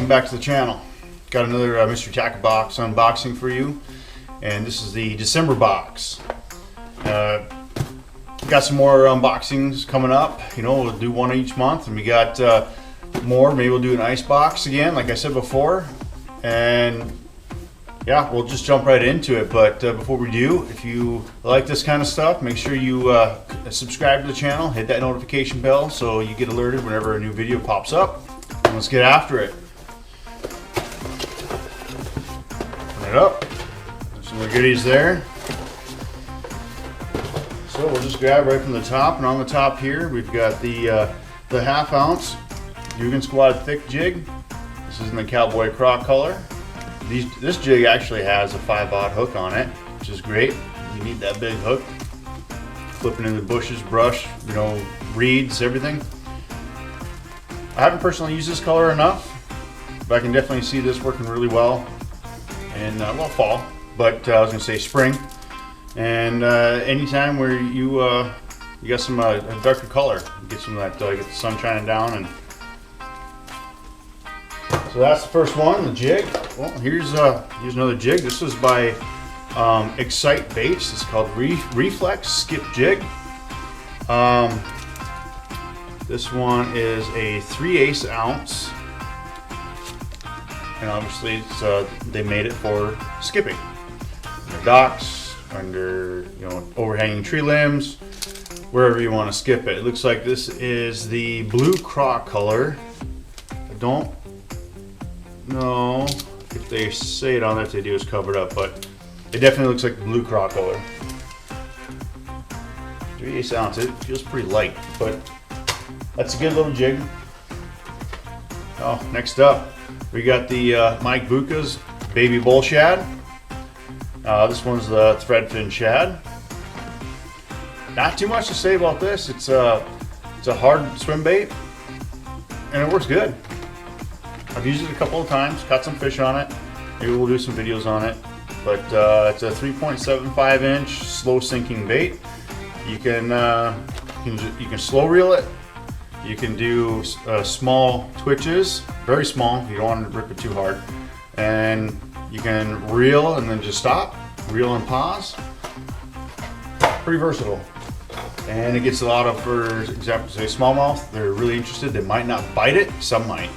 welcome back to the channel. Got another mystery tackle box unboxing for you, and this is the December box. Got some more unboxings coming up. You know, we'll do one each month, and we got more. Maybe we'll do an ice box again, like I said before, and yeah, we'll just jump right into it. But before we do, if you like this kind of stuff, make sure you subscribe to the channel, hit that notification bell so you get alerted whenever a new video pops up. And let's get after it. Open it up. There's some more goodies there. So we'll just grab right from the top, and on the top here we've got the half ounce Dugan Squad thick jig. This is in the cowboy croc color. This jig actually has a 5/0 hook on it, which is great. You need that big hook. Flipping in the bushes, brush, you know, reeds, everything. I haven't personally used this color enough, but I can definitely see this working really well in well, fall, but I was gonna say spring. And anytime where you got some a darker color, get some of that, get the sun shining down. And so that's the first one, the jig. Well, here's another jig. This was by Excite Baits. It's called Reflex Skip Jig. This one is a 3/8 ounce, and obviously it's, they made it for skipping. Under docks, under, you know, overhanging tree limbs, wherever you want to skip it. It looks like this is the blue croc color. I don't know if they say it on there. If they do, it's covered up, but it definitely looks like the blue croc color. 3/8 ounce. It feels pretty light, but that's a good little jig. Oh, next up, we got the Mike Bucca's Baby Bull Shad. This one's the threadfin shad. Not too much to say about this. It's a hard swim bait, and it works good. I've used it a couple of times, caught some fish on it. Maybe we'll do some videos on it. But it's a 3.75 inch slow sinking bait. You can slow reel it. You can do small twitches, very small. You don't want to rip it too hard. And you can reel and then just stop, reel and pause. Pretty versatile. And it gets a lot of, for example, say smallmouth, they're really interested. They might not bite it, some might.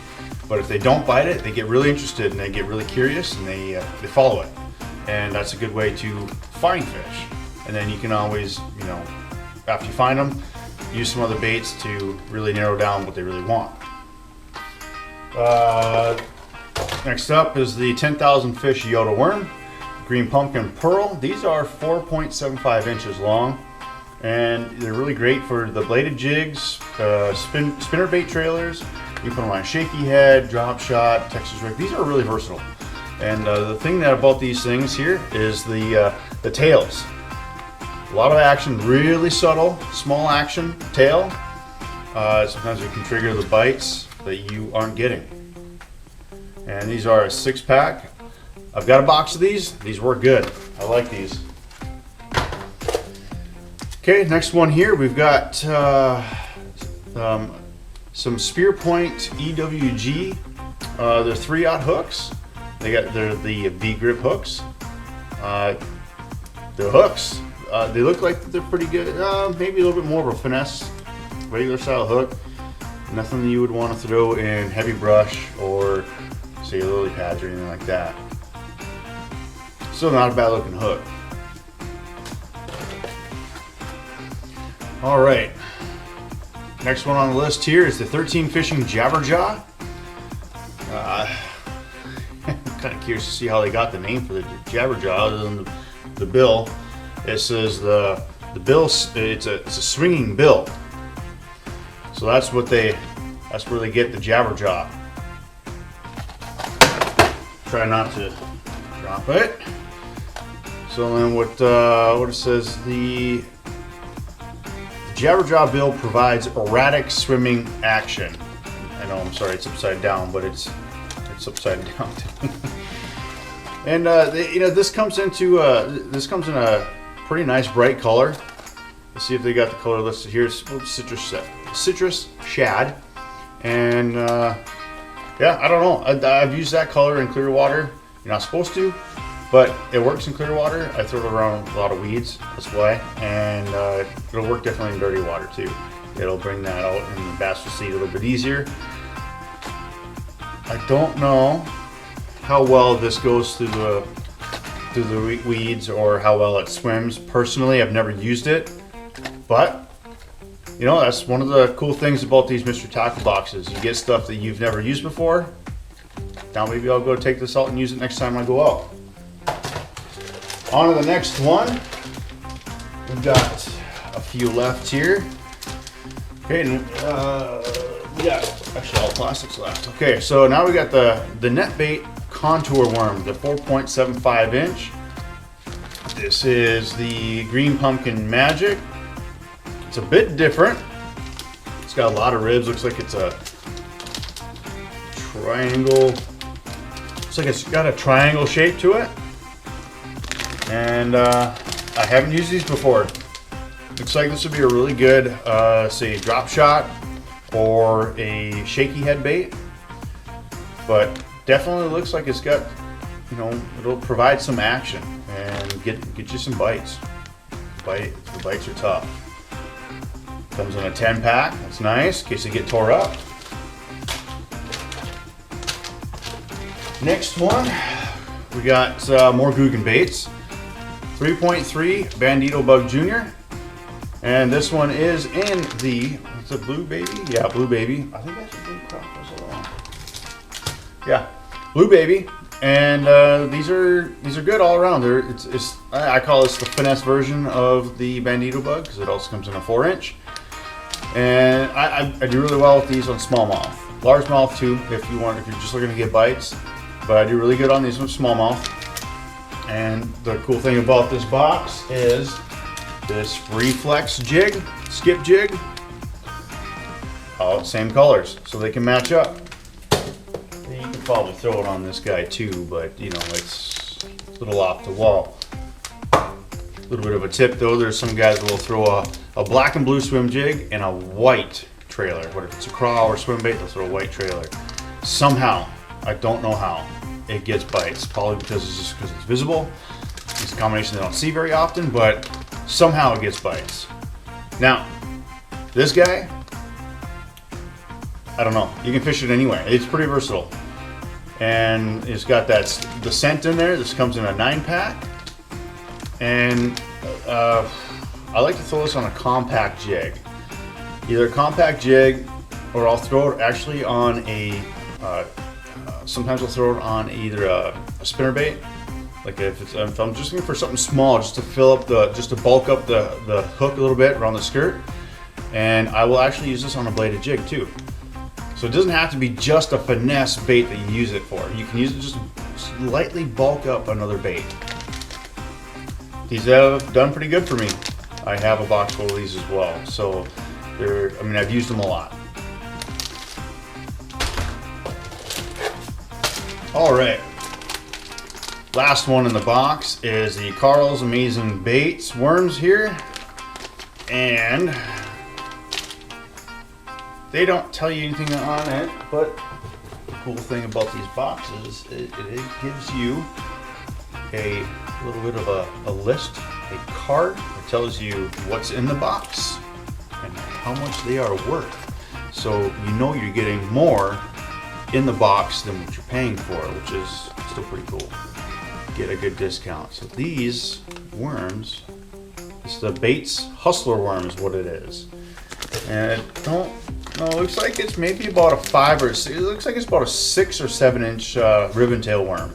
But if they don't bite it, they get really interested and they get really curious, and they follow it. And that's a good way to find fish. And then you can always, you know, after you find them, use some other baits to really narrow down what they really want. Next up is the 10,000 Fish Yoda Worm, Green Pumpkin Pearl. These are 4.75 inches long, and they're really great for the bladed jigs, spinner bait trailers. You can put them on a shaky head, drop shot, Texas rig. These are really versatile. And the thing about these things here is the tails. A lot of action, really subtle, small action tail. Sometimes it can trigger the bites that you aren't getting. And these are a 6-pack. I've got a box of these. These work good. I like these. Okay, next one here, we've got some Spear Point EWG. They're 3/0 hooks. They're the V-grip hooks. The hooks, they look like they're pretty good. Maybe a little bit more of a finesse, regular style hook. Nothing that you would want to throw in heavy brush or say lily pads or anything like that. Still not a bad looking hook. All right. Next one on the list here is the 13 Fishing Jabberjaw. I'm kind of curious to see how they got the name for the Jabberjaw other than the bill. It says the bill, it's a swinging bill. So that's where they get the Jabberjaw. Try not to drop it. So then what it says, the Jabberjaw bill provides erratic swimming action. I know, I'm sorry, it's upside down, but it's upside down. And you know, this comes in a pretty nice bright color. Let's see if they got the color listed here. It's citrus shad, and Yeah, I don't know. I've used that color in clear water. You're not supposed to, but it works in clear water. I throw it around a lot of weeds, that's why. And it'll work definitely in dirty water too. It'll bring that out and the bass will see it a little bit easier. I don't know how well this goes through the weeds or how well it swims. Personally, I've never used it, but you know, that's one of the cool things about these Mr. Tackle boxes. You get stuff that you've never used before. Now maybe I'll go take this out and use it next time I go out. On to the next one. We've got a few left here. Okay, and we got actually all plastics left. Okay, so now we got the net bait contour worm, the 4.75 inch. This is the Green Pumpkin Magic. It's a bit different. It's got a lot of ribs. Looks like it's a triangle. Looks like it's got a triangle shape to it. And I haven't used these before. Looks like this would be a really good, say, drop shot or a shaky head bait. But definitely looks like it's got, you know, it'll provide some action and get you some bites. The bites are tough. Comes in a 10 pack, that's nice, in case they get tore up. Next one, we got more Guggen baits. 3.3 Bandito Bug Jr. And this one is in the, what's it, Blue Baby? Yeah, Blue Baby. I think that's a blue crop as well. Yeah, Blue Baby. And these are good all around. I call this the finesse version of the Bandito Bug because it also comes in a 4-inch. And I do really well with these on smallmouth. Largemouth too, if you're just looking to get bites. But I do really good on these with smallmouth. And the cool thing about this box is this reflex jig, skip jig. All same colors, so they can match up. You can probably throw it on this guy too, but you know, it's a little off the wall. A little bit of a tip though, there's some guys that will throw a black and blue swim jig and a white trailer. What if it's a craw or swim bait, they'll throw a white trailer. Somehow, I don't know how, it gets bites. Probably because it's visible. It's a combination they don't see very often, but somehow it gets bites. Now, this guy, I don't know. You can fish it anywhere. It's pretty versatile. And it's got the scent in there. This comes in a 9-pack. And I like to throw this on a compact jig. Either a compact jig, or I'll throw it actually on a, sometimes I'll throw it on either a spinnerbait. Like if I'm just looking for something small, just to fill up just to bulk up the hook a little bit around the skirt. And I will actually use this on a bladed jig too. So it doesn't have to be just a finesse bait that you use it for. You can use it just slightly bulk up another bait. These have done pretty good for me. I have a box full of these as well. So I've used them a lot. All right. Last one in the box is the Carl's Amazing Baits worms here. And they don't tell you anything on it, but the cool thing about these boxes is it gives you a little bit of a list, a card that tells you what's in the box and how much they are worth. So you know you're getting more in the box than what you're paying for, which is still pretty cool. Get a good discount. So these worms, it's the Baits Hustler worm is what it is. And it looks like it's maybe about a 5 or 6. It looks like it's about a 6 or 7 inch ribbon tail worm.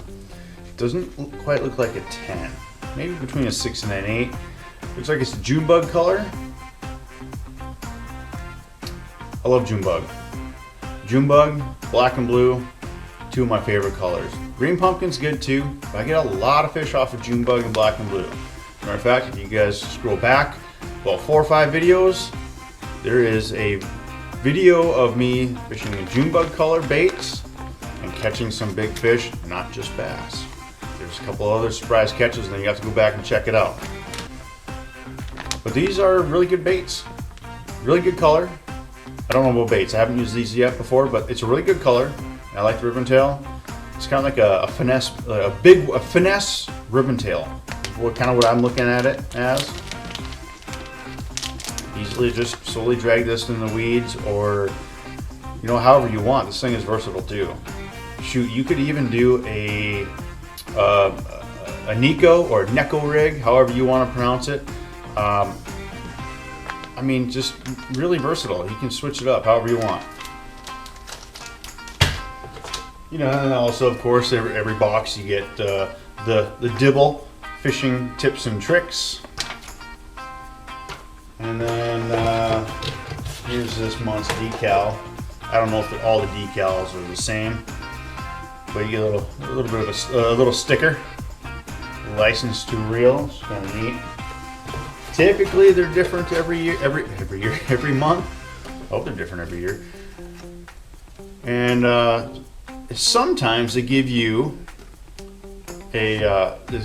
It doesn't quite look like a 10. Maybe between a 6 and an 8. Looks like it's a June bug color. I love June bug. June bug, black and blue, two of my favorite colors. Green pumpkin's good too. I get a lot of fish off of June bug and black and blue. Matter of fact, if you guys scroll back about 4 or 5 videos, there is a video of me fishing in June bug color baits and catching some big fish, not just bass. There's a couple other surprise catches, and then you have to go back and check it out. But these are really good baits. Really good color. I don't know about baits. I haven't used these yet before, but it's a really good color. I like the ribbon tail. It's kind of like a finesse, a finesse ribbon tail. Kind of what I'm looking at it as. Easily just slowly drag this in the weeds, or however you want. This thing is versatile too. Shoot, you could even do a Nico or Neko rig, however you want to pronounce it. I mean, just really versatile. You can switch it up however you want. And also, of course, every box you get the Dibble fishing tips and tricks. And then here's this month's decal. I don't know if all the decals are the same, but you get a little bit of a little sticker. License to reel. It's kind of neat. Typically, they're different every year, every month. I hope they're different every year. And sometimes they give you they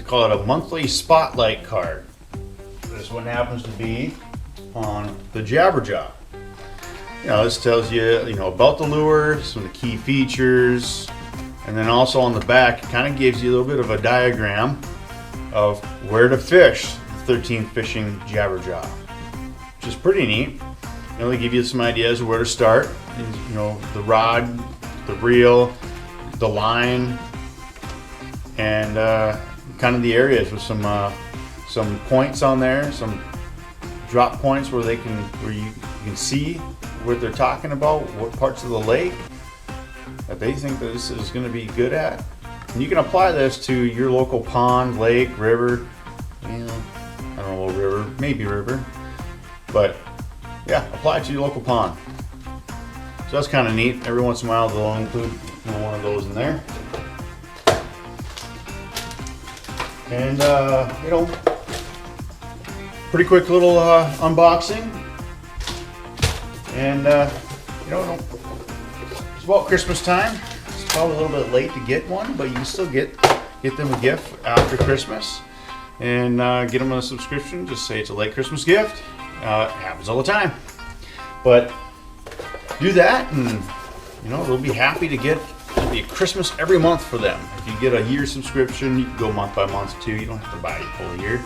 call it a monthly spotlight card. This one happens to be on the Jabberjaw. This tells you, about the lure, some of the key features, and then also on the back, it kind of gives you a little bit of a diagram of where to fish the 13th fishing Jabberjaw, which is pretty neat. They give you some ideas of where to start. The rod, the reel, the line, and kind of the areas with some points on there, some drop points where you can see what they're talking about, what parts of the lake that they think that this is going to be good at. And you can apply this to your local pond, lake, river. I don't know, river, maybe river, but yeah, apply it to your local pond. So that's kind of neat. Every once in a while they'll include one of those in there. And pretty quick little unboxing. And it's about Christmas time. It's probably a little bit late to get one, but you can still get them a gift after Christmas, and get them a subscription. Just say it's a late Christmas gift. It happens all the time. But do that, and they'll be happy to get a Christmas every month for them. If you get a year subscription, you can go month by month too. You don't have to buy it full year.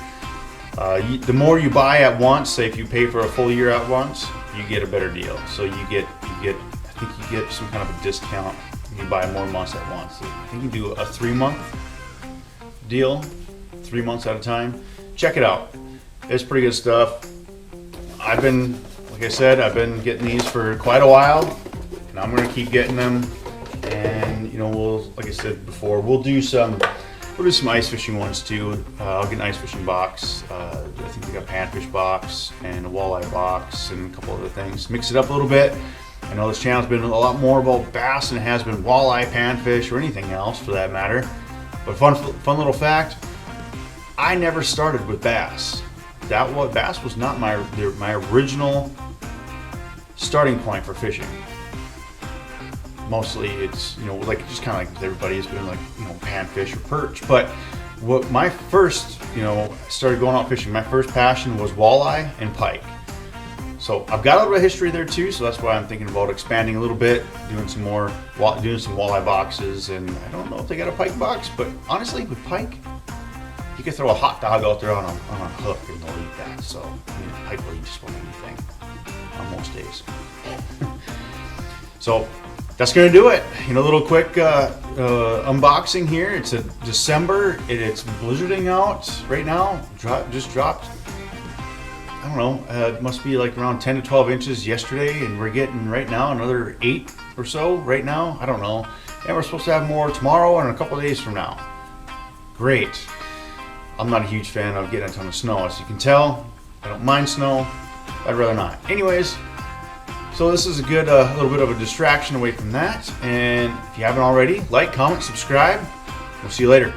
The more you buy at once, say if you pay for a full year at once, you get a better deal. So you get I think you get some kind of a discount when you buy more months at once. So I think you do a 3-month deal, 3 months at a time. Check it out. It's pretty good stuff. Like I said, I've been getting these for quite a while, and I'm gonna keep getting them. And like I said before, we'll do some ice fishing ones too. I'll get an ice fishing box. I think we got a panfish box and a walleye box and a couple other things. Mix it up a little bit. I know this channel's been a lot more about bass than it has been walleye, panfish, or anything else for that matter. But fun little fact, I never started with bass. Bass was not my original starting point for fishing. Mostly it's, just kind of like everybody is doing, like, panfish or perch. But what my first, started going out fishing, my first passion was walleye and pike. So I've got a little bit of history there too, so that's why I'm thinking about expanding a little bit, doing some walleye boxes, and I don't know if they got a pike box, but honestly, with pike, you could throw a hot dog out there on a hook and they'll eat that. So pike will eat just about anything on most days. So that's gonna do it. A little quick unboxing here. It's a December. It's blizzarding out right now. Just dropped. I don't know. It must be like around 10 to 12 inches yesterday, and we're getting right now another 8 or so right now. I don't know. And we're supposed to have more tomorrow and a couple of days from now. Great. I'm not a huge fan of getting a ton of snow, as you can tell. I don't mind snow. I'd rather not. Anyways. So this is a good little bit of a distraction away from that. And if you haven't already, like, comment, subscribe. We'll see you later.